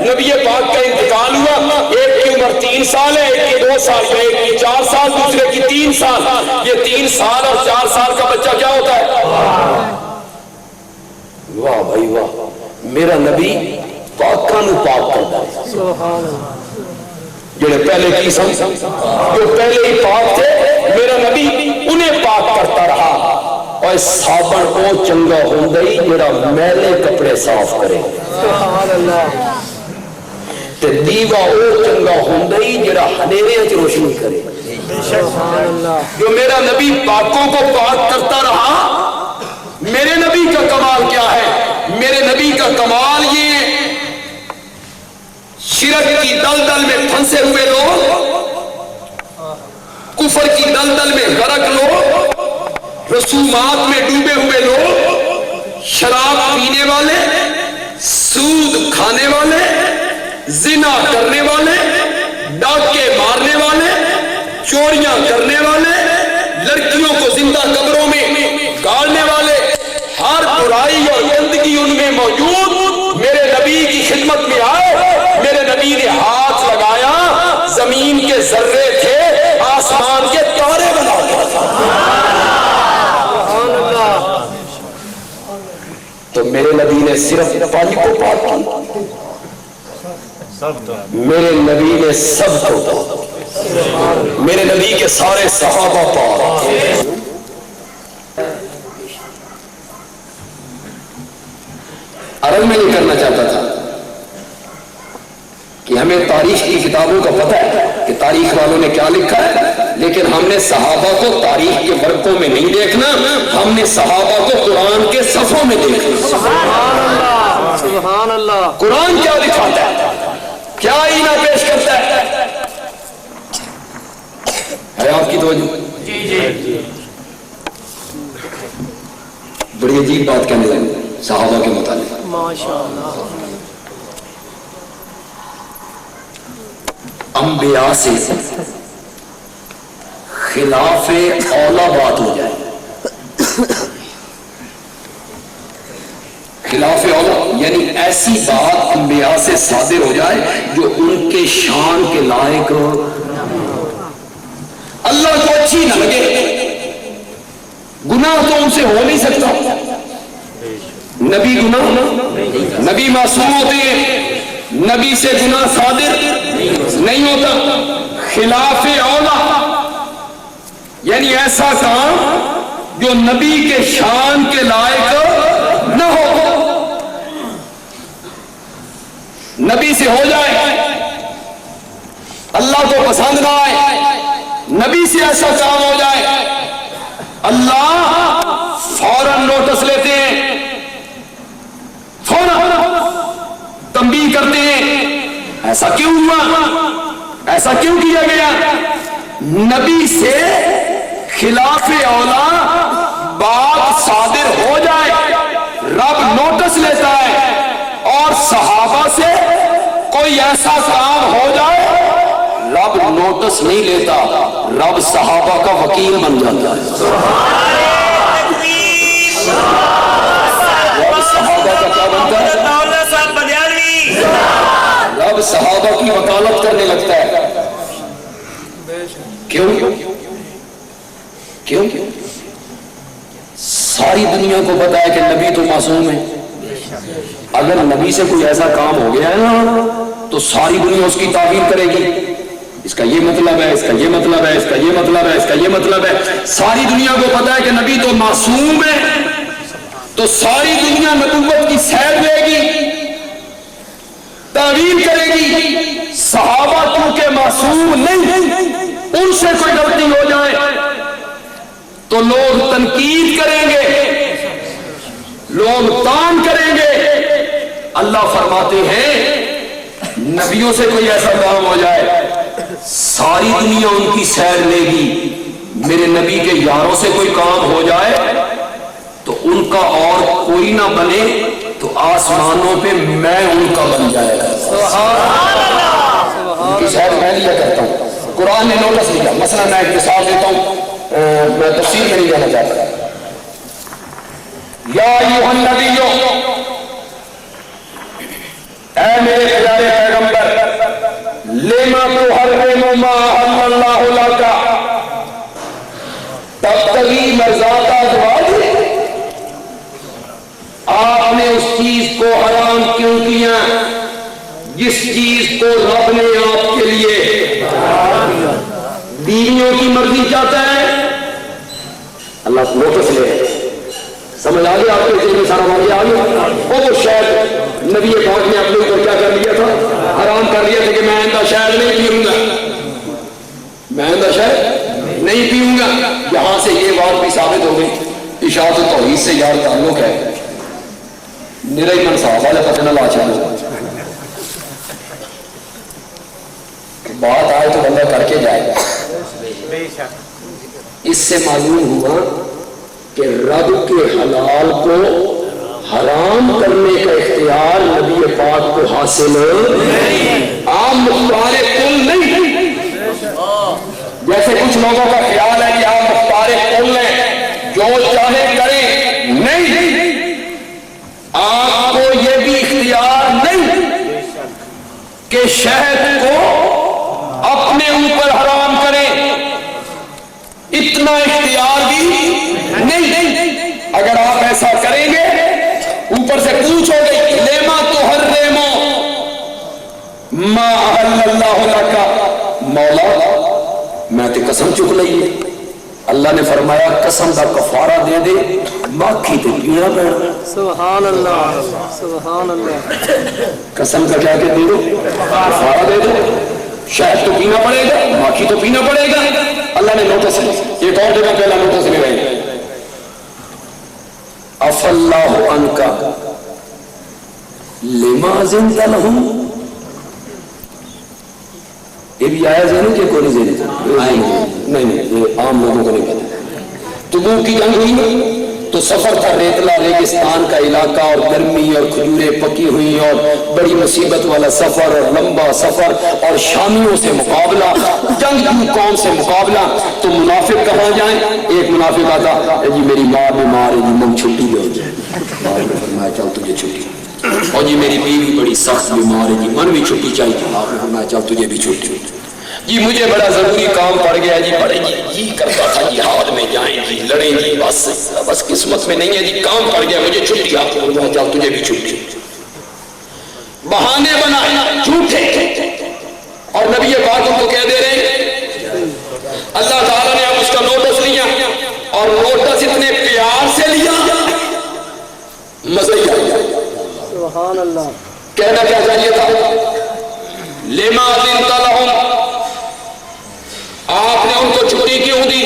نبی پاک کا انتقال ہوا ایک کی عمر 3 سال ہے ایک کی 2 سال ہے ایک کی 4 سال دوسرے کی 3 سال یہ 3 سال اور 4 سال کا بچہ کیا ہوتا ہے واہ بھائی واہ میرا نبی پاکاں نو پاک کرتا ہے جو پہلے کی جو پہلے ہی پاک تھے میرا نبی انہیں پاک کرتا رہا اور صابن او چنگا ہوندا ہی جڑا میلے کپڑے صاف کرے تے دیوا او چنگا ہوندا ہی جڑا ہنیرے وچ روشنی کرے جو میرا نبی پاکوں کو پاک کرتا رہا میرے نبی کا کمال کیا ہے میرے نبی کا کمال یہ شرک کی دلدل میں پھنسے ہوئے لوگ کفر کی دلدل میں غرق لوگ رسومات میں ڈوبے ہوئے لوگ شراب پینے والے سود کھانے والے زنا کرنے والے ڈاکے مارنے والے چوریاں کرنے والے لڑکیوں کو زندہ قبروں میں گاڑنے والے ہر برائی اور گندگی ان میں موجود میرے نبی کی خدمت میں آئے میرے نبی نے ہاتھ لگایا زمین کے ذرے تھے آسمان کے تارے بنا دیا تو میرے نبی نے صرف 5 کو پاک کیا میرے نبی نے سب کو میرے نبی کے سارے صحابہ پاک عرض میں نہیں کرنا چاہتا تھا کہ ہمیں تاریخ کی کتابوں کا پتہ ہے کہ تاریخ والوں نے کیا لکھا ہے لیکن ہم نے صحابہ کو تاریخ کے ورقوں میں نہیں دیکھنا ہم نے صحابہ کو قرآن کے صفوں میں دیکھنا سبحان اللہ قرآن کیا دکھاتا ہے کیا آئینہ پیش کرتا ہے آپ کی توجہ بڑی عجیب بات کہنے لگے صحابہ کے متعلق ماشاءاللہ انبیاء سے خلاف اولا بات ہو جائے خلاف اولا یعنی ایسی بات انبیاء سے صادر ہو جائے جو ان کے شان کے لائق اللہ کو اچھی نہ لگے گناہ تو ان سے ہو نہیں سکتا نبی گناہ نبی معصوم ہوتے ہیں نبی سے گناہ صادر نہیں ہوتا خلاف اولا یعنی ایسا کام جو نبی کے شان کے لائق نہ ہو نبی سے ہو جائے اللہ کو پسند نہ آئے نبی سے ایسا کام ہو جائے اللہ فوراً نوٹس لیتے ہیں فوراً تنبیہ کرتے ہیں ایسا کیوں ہوا ایسا کیوں کیا گیا نبی سے خلاف اولا بات صادر ہو جائے رب نوٹس لیتا ہے اور صحابہ سے کوئی ایسا کام ہو جائے رب نوٹس نہیں لیتا رب صحابہ کا وکیل بن جاتا ہے رب صحابہ کا کیا بنتا ہے رب صحابہ کی وکالت کرنے لگتا ہے کیوں؟ ساری دنیا کو پتا ہے کہ نبی تو معصوم ہے. اگر نبی سے کوئی ایسا کام ہو گیا ہے نا تو ساری دنیا اس کی تعبیر کرے گی. اس کا یہ مطلب ہے, اس کا یہ مطلب ہے, اس کا یہ مطلب ہے, اس کا یہ مطلب ہے. ساری دنیا کو پتا ہے کہ نبی تو معصوم ہے, تو ساری دنیا نبوت کی سیر لے گی, تعبیر کرے گی. صحابہ کیونکہ معصوم نہیں, ان سے کوئی غلطی ہو جائے تو لوگ تنقید کریں گے, لوگ تان کریں گے. اللہ فرماتے ہیں نبیوں سے کوئی ایسا کام ہو جائے ساری دنیا ان کی سیر لے گی. میرے نبی کے یاروں سے کوئی کام ہو جائے تو ان کا اور کوئی نہ بنے تو آسمانوں پہ میں ان کا بن جائے گا. ان کی سیر میں لیا کرتا ہوں. قرآن نے نوٹس لیا. مثلا میں ایک مثال دیتا ہوں, میں تفسیر میں نہیں جانا چاہتا. یا ایھا النبی, اے میرے پیارے پیغمبر, لما تحرم ما احل اللہ لک تبتغی مرضات ازواجک, آپ نے اس چیز کو حرام کیوں کیا جس چیز کو رب نے آپ کے لیے بیویوں کی مرضی چاہتا ہے. اللہ نوٹس لے, سمجھ آ گیا آپ کے دل میں سارا واقعہ آ گیا. وہ شاید نبی پاک نے اپنے اوپر کیا کر لیا تھا, حرام کر لیا تھا کہ میں آئندہ شاید نہیں پیوں گا, میں آئندہ شاید نہیں پیوں گا. یہاں سے یہ بات بھی ثابت ہو گئی اشاعت توحید سے یار تعلق ہے. نرئی منصاف والے پتہ نہ لا چاہوں, بات آئے تو بندہ کر کے جائے. اس سے معلوم ہوا کہ رب کے حلال کو حرام کرنے کا اختیار نبی پاک کو حاصل نہیں, عام مختار کل نہیں. جیسے کچھ لوگوں کا خیال ہے کہ آپ مختار کل ہیں, جو چاہے کریں, نہیں. آپ کو یہ بھی اختیار نہیں کہ شہد کو اپنے اوپر حرام کریں, اتنا اختیار بھی نہیں. اگر آپ ایسا کریں گے اوپر سے پوچھو گے لما تحرم ما احل اللہ لک, مولا میں تے قسم چک لئیے. اللہ نے فرمایا قسم دا کفارہ دے دے, باقی تے پینا پینا. سبحان اللہ, سبحان اللہ. قسم کا کیا کہ دے دو, کفارہ دے دو. شاید تو پینا پڑے گا, باقی تو پینا پڑے گا. اللہ نے نوٹس ہے, ایک اور جگہ پہلا نوٹس لے رہے ہیں. عف اللہ عنک لما اذنت لهم, یہ بھی آیا ذہن کہ کوئی نہیں, نہیں یہ عام لوگوں کو نہیں پتا. تبوک کی جنگ ہوئی تو سفر تھا, ریتلا ریگستان کا علاقہ اور گرمی اور کھجوریں پکی ہوئی اور بڑی مصیبت والا سفر اور لمبا سفر اور شامیوں سے مقابلہ, جنگجو قوم سے مقابلہ. تو منافق کہاں جائیں؟ ایک منافق آتا, جی میری ماں بیمار ہے, جی من چھٹی دو. میں چل تجھے چھٹی. اور جی میری بیوی بڑی سخت بیمار ہے, جی من بھی چھٹی چاہیے. میں چل تجھے بھی چھٹی. جی مجھے بڑا ضروری کام پڑ گیا, جی بڑے جی کرتا تھا جی ہاتھ میں جائیں, جی لڑیں, جی بس قسمت میں نہیں ہے, جی کام پڑ گیا مجھے چھٹی. آپ کو چل تجھے بھی چھٹی. بہانے بنائے جھوٹے, اور نبی پاک ان کو کہہ دے رہے. اللہ تعالیٰ نے اب اس کا نوٹس لیا, اور نوٹس اتنے پیار سے لیا مزہ ہی آ گیا. سبحان اللہ. کہنا کیا چاہیے تھا, لما اذنت لهم, آپ نے ان کو چھٹی کیوں دی؟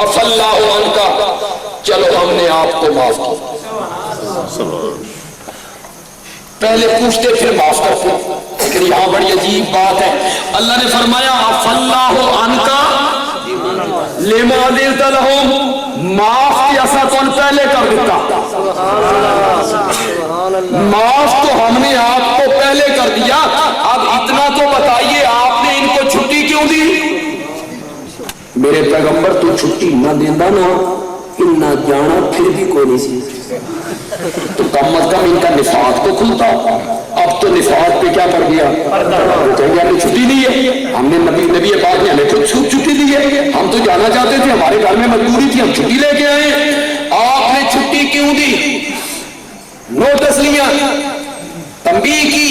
عف اللہ عنک, چلو ہم نے آپ کو معاف کیا. پہلے پوچھتے پھر معاف کرتے, لیکن یہاں بڑی عجیب بات ہے. اللہ نے فرمایا عف اللہ عنک لما اذنت لهم, معاف کیا سا تو پہلے کر دیتا. معاف تو ہم نے آپ کو پہلے کر دیا, اب اتنا تو بتائیے آپ نے ان کو چھٹی کیوں دی؟ میرے پیغمبر تو چھٹی نہ دینا نا, نہ جانا پھر بھی کوئی نہیں سی, تو کم از کم ان کا نفاق تو کھلتا. اب تو نفاق پہ کیا پڑ گیا, وہ کہیں گے ہمیں چھٹی دی ہے, ہم نے نبی پاک نے ہمیں خود چھٹی دی ہے, ہم تو جانا جانا چاہتے تھے, ہمارے گھر میں مجبوری تھی, ہم چھٹی لے کے آئے. آپ نے چھٹی کیوں دی؟ نوٹس لیا, تنبیہ کی,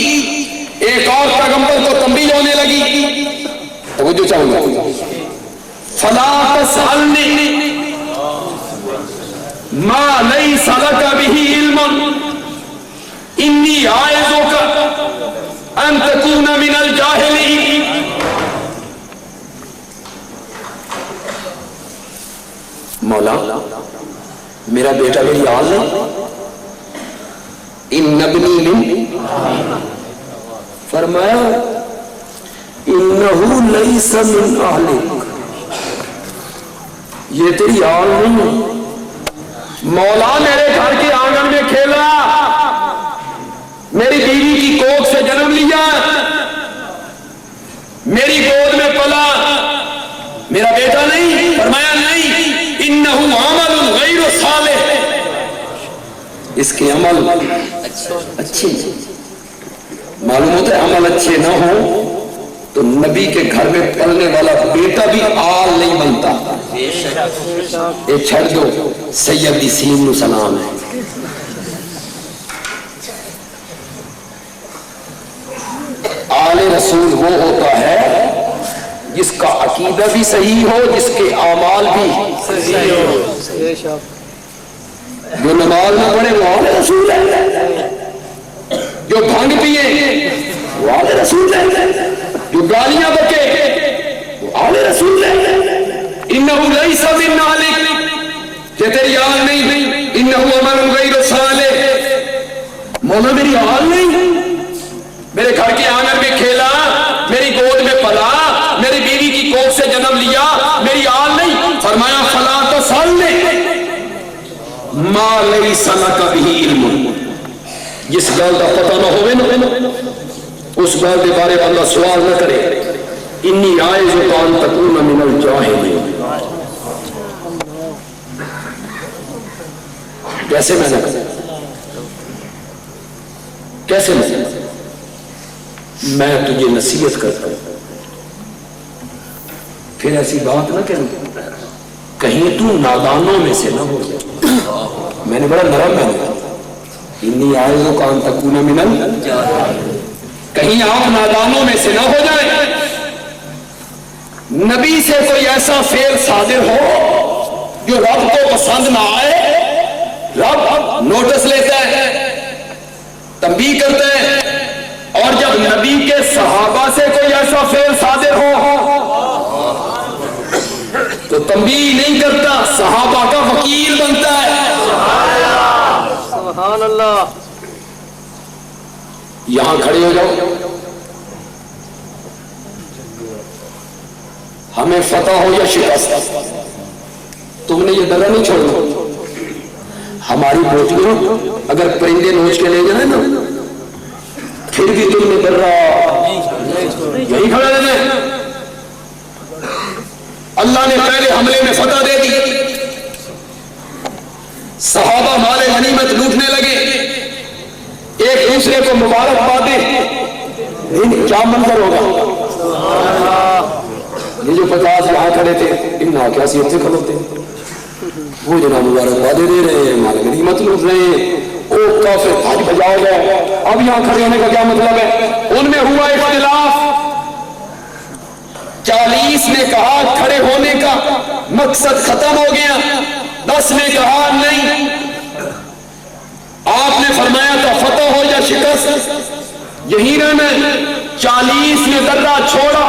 ایک اور پیغمبر کو تنبیہ ہونے لگی. توجہ چاہوں گا, فلا تسألنی ما لیس لک بہ علم انی اعظک ان تکون من الجاہلین. مولا میرا بیٹا میری آل ہے, ان ابنی من, فرمایا انہو لیس من اہلک, یہ تیری آل نہیں ہے. مولا میرے گھر کے آنگن میں کھیلا, میری بیوی کی کوکھ سے جنم لیا, میری گود میں پلا, میرا بیٹا نہیں. فرمایا نہیں, انہو عمل غیر صالح, اس کے عمل اچھے. معلوم ہوتا ہے عمل اچھے نہ ہو تو نبی کے گھر میں پلنے والا بیٹا بھی آل نہیں بنتا. یہ چھڑ دو, سیدی سین نو سلام ہے. آل رسول وہ ہوتا ہے جس کا عقیدہ بھی صحیح ہو, جس کے اعمال بھی صحیح ہو. جو نماز نہ پڑھے وہ آل رسول ہے, جو بھنگ پیے وہ آل رسول ہے, جو گالیاں بکے وہ آل رسول ہے. انہو لیس من اہلک, کہ تیری آل نہیں. انہو عمل غیر صالح, مولا میری آل نہیں. میرے گھر کے آنگن میں کھیلا, میری گود میں پلا, میری بیوی کی کوکھ سے جنم لیا, میری آل نہیں. فرمایا فلا تسألنی ما لیس لک بہ علم, جس گل کا پتہ نہ ہوئے نا اس گل کے بارے بندہ سوال نہ کرے. انی اعظک ان تکون من الجاہلین. کیسے میں نے کیسے میں تجھے نصیحت کرتا ہوں, پھر ایسی بات نہ کروں کہیں تو نادانوں میں سے نہ ہو جائے. میں نے بڑا نرم ہے, انی اعظک ان تکون من الجاہلین, کہیں آپ نادانوں میں سے نہ ہو جائیں. نبی سے کوئی ایسا فعل صادر ہو جو رب کو پسند نہ آئے, رب نوٹس لیتا ہے, تنبیہ کرتا ہے. اور جب نبی کے صحابہ سے کوئی ایسا فعل صادر ہو تو تنبیہ نہیں کرتا, صحابہ کا وکیل بنتا ہے. سبحان اللہ. یہاں کھڑے ہو جاؤ, ہمیں فتح ہو یا شکست, تم نے یہ ڈرا نہیں چھوڑنا. ہماری بوٹیوں اگر پرندے نوچ کے لے جائیں نا پھر بھی تم نے ڈر رہا, یہی کھڑا رہنا ہے. اللہ نے پہلے حملے میں فتح دے دی, صحابہ مال غنیمت لوٹنے لگے, ایک دوسرے کو مبارک باتیں. کیا منظر ہوگا. یہ جو 50 یہاں کھڑے تھے, ان کیا سیت سے کھڑوتے, وہ جناب مبارک باتیں دے رہے ہیں, مال غنیمت لوٹ رہے ہیں, او کافر بھاج بجاؤ گئے. اب یہاں کھڑے ہونے کا کیا مطلب ہے؟ ان میں ہوا اختلاف. 40 نے کہا کھڑے ہونے کا مقصد ختم ہو گیا, 10 نے کہا نہیں. آپ نے فرمایا تھا فتح ہو یا شکست, یہی رہنا. 40 نے درہ چھوڑا.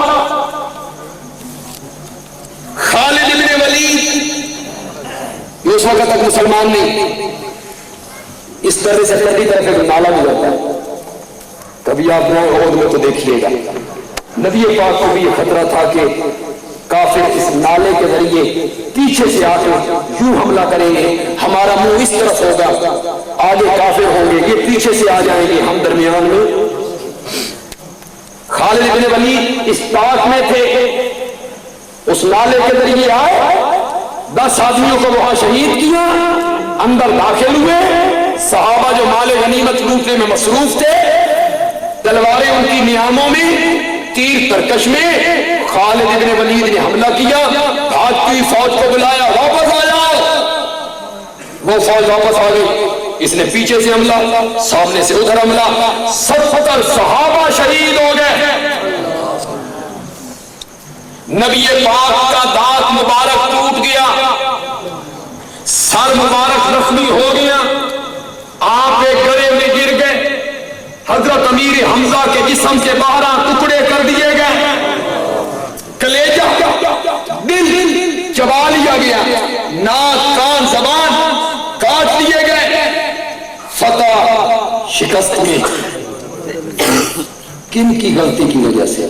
خالد بن ولید یہ اس وقت تک مسلمان نہیں, اس طرح سے پہلی طرف ایک نالا بھی ہوتا ہے, کبھی آپ عہد میں تو دیکھیے گا. نبی پاک کو بھی یہ خطرہ تھا کہ کافر اس نالے کے ذریعے پیچھے سے آ کے یوں حملہ کریں گے, ہمارا منہ اس طرف ہوگا, آگے کافر ہوں گے, یہ پیچھے سے آ جائیں گے, ہم درمیان میں. خالد بن ولید اس طاق میں تھے, اس نالے کے ذریعے آئے, 10 آدمیوں کو وہاں شہید کیا, اندر داخل ہوئے. صحابہ جو مال غنیمت لوٹنے میں مصروف تھے, تلواریں ان کی نیاموں میں, تیر ترکش میں خالد ابن ولید نے حملہ کیا، بھاگتی فوج کو بلایا، واپس آ جاؤ۔ وہ فوج واپس آ گئی، اس نے پیچھے سے حملہ، سامنے سے ادھر حملہ، 70 صحابہ شہید ہو گئے۔ نبی پاک کا دانت مبارک ٹوٹ گیا، سر مبارک زخمی ہو گیا، آنکھیں گڑے میں گر گئے، حضرت امیر حمزہ کے جسم کے 12 ٹکڑے کر دیے گئے، کلیجہ دل چبا لیا گیا، ناک کان زبان کاٹ لیے گئے۔ فتح شکست میں کن کی غلطی کی وجہ سے؟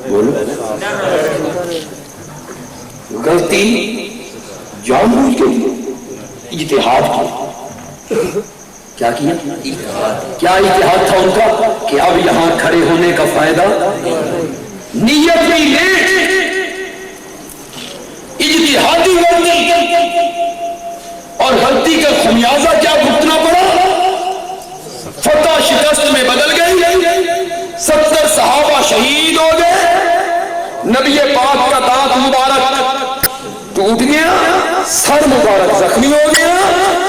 بولو، غلطی جان بوجھ کے اجتہاد کی۔ کیا کیا؟ کیا اجتہاد تھا ان کا کہ اب یہاں کھڑے ہونے کا فائدہ؟ نیت بھی نیک، اجتہادی غلطی، اور غلطی کا خمیازہ کیا بھگتنا پڑا؟ فتح شکست میں بدل گئی، 70 صحابہ شہید ہو گئے، نبی پاک کا دانت مبارک ٹوٹ گیا، سر مبارک زخمی ہو گیا،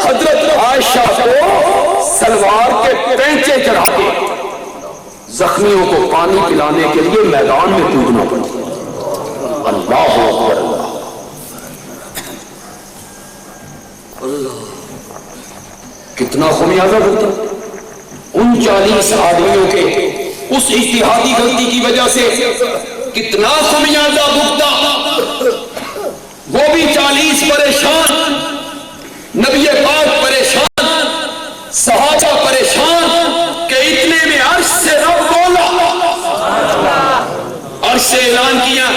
حضرت عائشہ کو سلوار کے پینچے چڑھا کے زخمیوں کو پانی پلانے کے لیے میدان میں کودنا پڑا۔ اللہ اکبر، اللہ، کتنا خمیازہ ہوتا ان 40 آدمیوں کے اس اجتہادی غلطی کی وجہ سے، کتنا خمیازہ بھگتا۔ وہ بھی 40 پریشان، نبی پاک پریشان، صحابہ پریشان کہ اتنے میں عرش سے رب بولا، عرش سے اعلان کیا،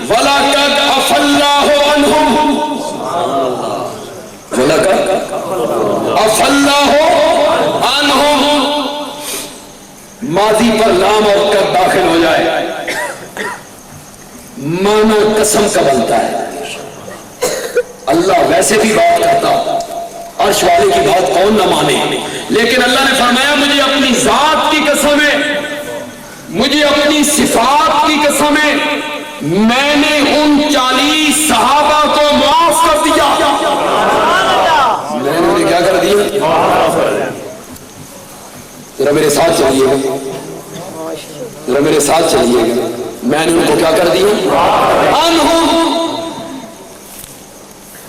وَلَقَدْ عَفَا اللَّهُ عَنْهُمْ، وَلَقَدْ عَفَا اللَّهُ عَنْهُمْ، ماضی پر لام اور قد داخل ہو جائے، معنی قسم کا بنتا ہے۔ اللہ ویسے بھی بات کرتا، عرش والے کی بات کون نہ مانے، لیکن اللہ نے فرمایا مجھے اپنی ذات کی قسم ہے، مجھے اپنی صفات کی قسم ہے، میں نے ان 40 صحابہ کو معاف کر دیا۔ میں نے کیا کر دیا؟ ذرا میرے ساتھ چلیے گا، ذرا میرے ساتھ چلیے گا، میں نے ان کو کیا کر دیا؟ انہم،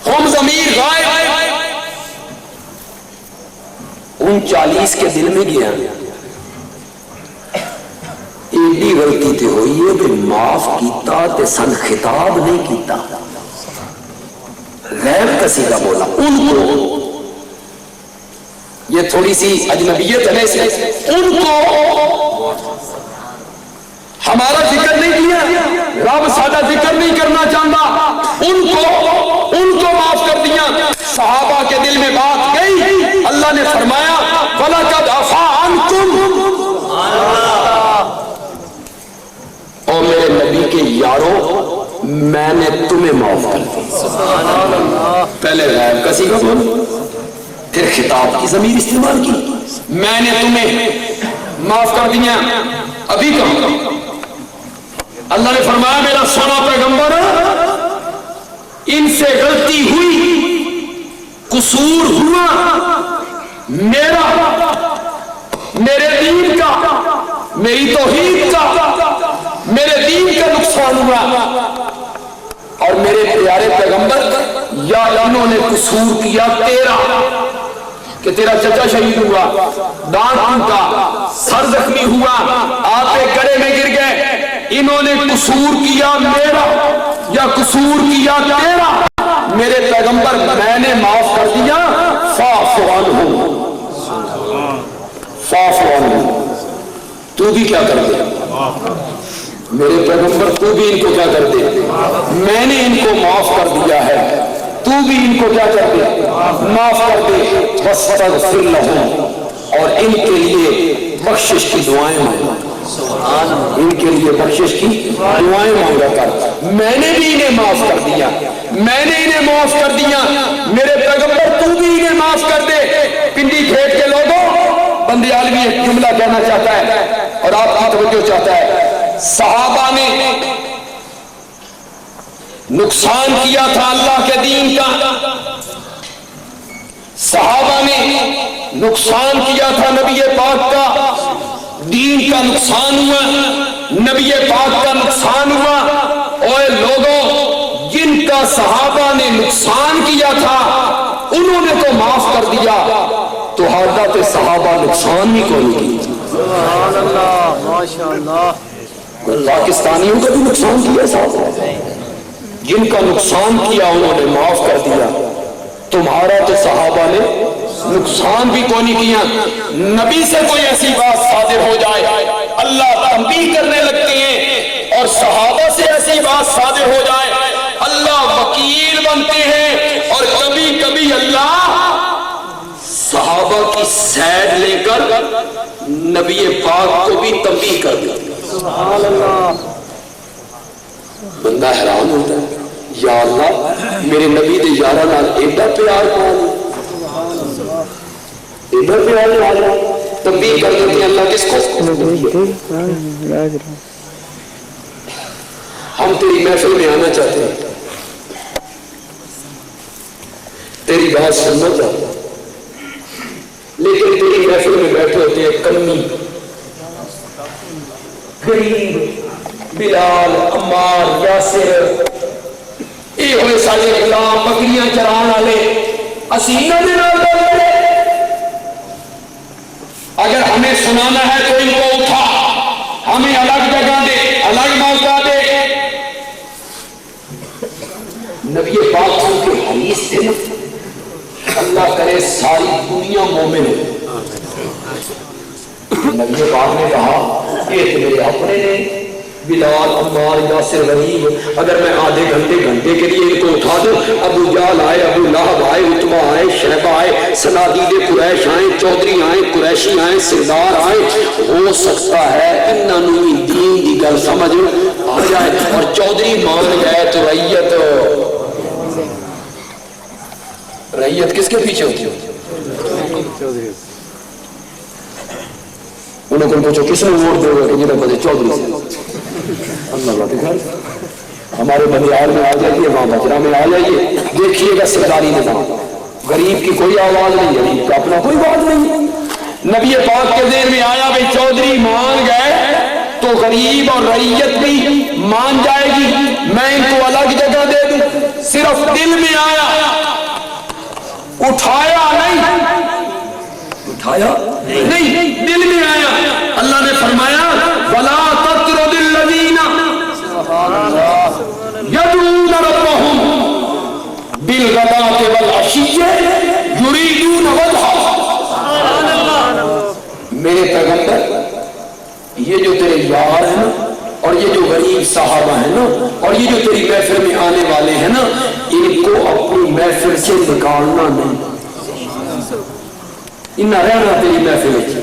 ہم ضمیر غائب، ان 40 کے دل میں گیا ایڈی غلطی تے ہوئی ہے کہ معاف کیتا تے سن خطاب نہیں کیتا، غیر کسی کا بولا ان کو، یہ تھوڑی سی اجنبیت ہے اس میں، ان کو ہمارا ذکر نہیں کیا، رب سادہ ذکر نہیں کرنا چاہتا، ان کو معاف کر دیا۔ صحابہ کے دل میں بات گئی، اللہ نے فرمایا وَلَقَدْ عَفَا عَنْكُمْ، اور میرے نبی کے یاروں میں نے تمہیں معاف کر دیا۔ پہلے غائب کسی کا بول، پھر خطاب کی ضمیر استعمال کی، میں نے تمہیں معاف کر دیا۔ ابھی کہوں اللہ نے فرمایا میرا سونا پیغمبر، ان سے غلطی ہوئی، قصور ہوا، میرے دین کا، میری توحید کا، میرے دین کا نقصان ہوا، اور میرے پیارے پیغمبر یا انہوں نے قصور کیا تیرا، کہ تیرا چچا شہید ہوا، دانت ٹوٹا، سر زخمی ہوا، آپے گڑے میں گر گئے، انہوں نے قصور کیا میرا یا قصور کیا تیرا، میرے پیغمبر میں نے معاف کر دیا، فاعف عنہم، فاعف عنہم، تو بھی کیا کر دے میرے پیغمبر، تو بھی ان کو کیا کر دے، میں نے ان کو معاف کر دیا ہے، تو بھی ان کو کیا کر دے، معاف کر دے، واستغفر لہم، اور ان کے لیے بخشش کی دعائیں مانگا، ان کے لیے بخشش کی دعائیں مانگا کر، میں نے بھی انہیں معاف کر دیا، میں نے انہیں معاف کر دیا، میرے پیغمبر تو بھی انہیں معاف کر دے۔ پنڈی کھیت کے لوگوں، بندیال بھی ایک جملہ کہنا چاہتا ہے، اور آپ کی توجہ چاہتا ہے، صحابہ نے نقصان کیا تھا اللہ کے دین کا، صحابہ نے نقصان کیا تھا نبی پاک کا، دین کا نقصان ہوا، نبی پاک کا نقصان ہوا۔ اور لوگوں جن کا صحابہ نے نقصان کیا تھا انہوں نے تو معاف کر دیا، تو حضرت صحابہ نقصان ہی کو نہیں کی۔ سبحان اللہ، ماشاء اللہ۔ پاکستانیوں کا بھی نقصان کیا صحابہ، جن کا نقصان کیا انہوں نے معاف کر دیا، تمہارا تو صحابہ نے نقصان بھی کوئی نہیں کیا۔ نبی سے کوئی ایسی بات صادر ہو جائے اللہ تنبیہ کرنے لگتے ہیں، اور صحابہ سے ایسی بات صادر ہو جائے اللہ وکیل بنتے ہیں، اور کبھی کبھی اللہ صحابہ کی سائیڈ لے کر نبی پاک کو بھی تنبیہ کر دیتے ہیں۔ سبحان اللہ۔ بندہ حیران ہوتا ہے، یا اللہ میرے نبی دے یارہ نال ایڈا پیار پا لیا، ایڈا پیار پا لیا، تنبیہ کر دیتے ہیں اللہ کس کو؟ ہم تیری محفل میں آنا چاہتے ہیں، تیری بات سننا چاہتے ہیں، لیکن تیری محفل میں بیٹھے ہوتے ہیں کمی، غریب، بلال، عمار، یاسر، یہ ہوئے سارے غلام، بکریاں چران والے، اسینہ دے نال بولتے۔ اگر ہمیں سنانا ہے تو ان کو اٹھا، ہمیں الگ جگہ دے، الگ موقع دے۔ نبی پاک کے حدیث تھے نا، اللہ کرے ساری دنیا مومن ہو۔ نبی پاک نے کہا یہ تو میرے اپنے نے، بلال، عمار، یاسر، غریب، اگر میں آدھے گھنٹے کے لیے ان کو اٹھا دوں، ابو جہل آئے، ابو لہب آئے، عتبہ آئے، شیبہ آئے، صنادید قریش آئے، چودھری آئے، قریشی آئے، سردار آئے، ہو سکتا ہے انہوں نے دین کی گل سمجھ آ جائے، اور چودھری مان گئے تو ریت کس کے پیچھے ہوتی ہے؟ انہوں کو پوچھو کس نے ووٹ دے گا کہ جنہیں پتہ چودھری سے اللہ بات ہے۔ ہمارے بنیاد میں آ جائیے، وہاں بجرا میں آ جائیے، دیکھیے گا سرداری نظام، غریب کی کوئی آواز نہیں، غریب کا اپنا کوئی بات نہیں۔ نبی پاک کے ذہن میں آیا بھائی چودھری مان گئے تو غریب اور رعیت بھی مان جائے گی، میں ان کو الگ جگہ دے دوں۔ صرف دل میں آیا، اٹھایا نہیں، دل میں آیا۔ اللہ نے فرمایا وَلَا تَطْرُدِ الَّذِينَ يَدْعُونَ رَبَّهُمْ بِالْغَدَاةِ وَالْعَشِيِّ يُرِيدُونَ وَجْهَهُ۔ میرے پیغمبر یہ جو تیرے یار ہیں نا، اور یہ جو غریب صحابہ ہیں نا، اور یہ جو تیری محفل میں آنے والے ہیں نا، ان کو اپنی محفل سے نکالنا نہیں، انہاں رہنا تیری محفل ہے۔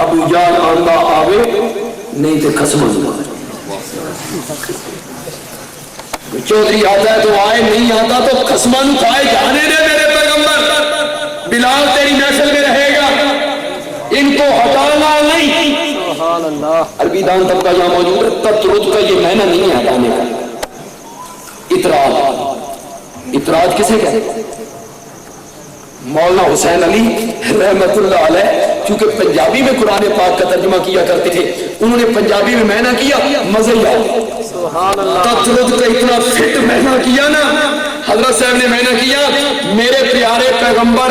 ابو جان آندہ آوے نہیں تے خسم آندہ، چودھری آتا ہے تو آئے، نہیں آتا تو خسمان کھائے جانے دے میرے پیغمبر۔ بلال تیری محفل میں رہے گا، ان کو ہٹانا نہیں۔ سبحان اللہ۔ عربی دان طبقہ یہاں موجود ہے، تطرد کا یہ معنی نہیں ہے ہٹانے کا، اطراد۔ اطراد کسے کہتے ہیں؟ مولانا حسین علی رحمت اللہ علیہ چونکہ پنجابی میں قرآن پاک کا ترجمہ کیا کرتے تھے، انہوں نے پنجابی میں معنی کیا مزیہ۔ سبحان اللہ۔ تطرد کا اتنا فٹ معنی کیا نا، حضرت صاحب نے معنی کیا میرے پیارے پیغمبر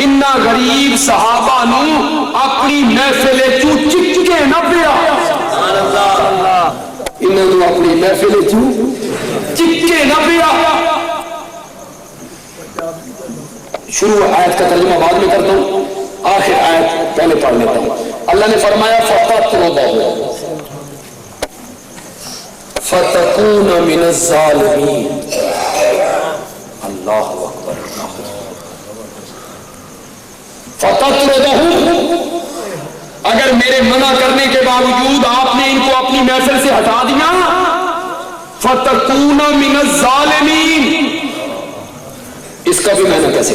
انہاں غریب صحابہ نو اپنی محفل چوں چکے نہ پیا، انہاں نو اپنی محفل چوں چکے نہ پیا۔ شروع آیت کا ترجمہ بعد میں کرتا ہوں، آخر آیت پہلے پڑھ لیتا ہوں۔ اللہ نے فرمایا فَتَطْرُدَهُ فَتَكُونَ مِنَ الظَّالِمِينَ۔ اللہ اکبر۔ فَتَطْرُدَهُ، اگر میرے منع کرنے کے باوجود آپ نے ان کو اپنی محفل سے ہٹا دیا، فَتَكُونَ مِنَ الظَّالِمِينَ، اس کا بھی معنی کیسے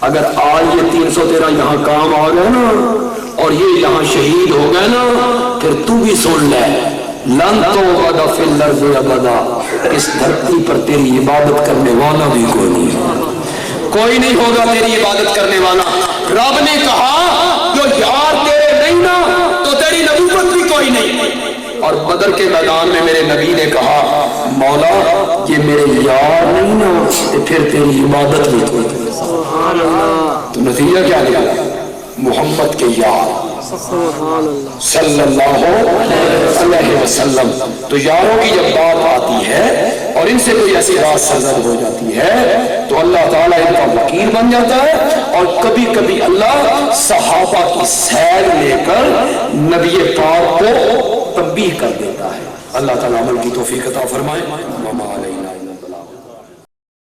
اگر آج یہ 313 یہاں کام آ گئے نا اور یہ یہاں شہید ہو گئے نا، پھر تو بھی سن لے، لن تعبد فی الارض ابدا، اس دھرتی پر تیری عبادت کرنے والا بھی کوئی نہیں ہوگا، کوئی نہیں ہوگا تیری عبادت کرنے والا۔ رب نے کہا جو یار تیرے نہیں نا تو تیری نبوت بھی کوئی نہیں۔ اور بدر کے میدان میں میرے نبی نے کہا مولا یہ میرے یار نہیں نا تو پھر تیری عبادت بھی کوئی نہیں۔ سبحان اللہ، تو نتیجہ کیا نکلا؟ محمد کے یار سبحان اللہ، صلی اللہ علیہ وسلم۔ تو یاروں کی جب بات آتی ہے اور ان سے کوئی ایسی بات سرزد ہو جاتی ہے تو اللہ تعالیٰ ان کا وکیل بن جاتا ہے، اور کبھی کبھی اللہ صحابہ کی سیر لے کر نبی پاک کو تنبیہ کر دیتا ہے۔ اللہ تعالیٰ عمل کی توفیق عطا فرمائے۔ وما علینا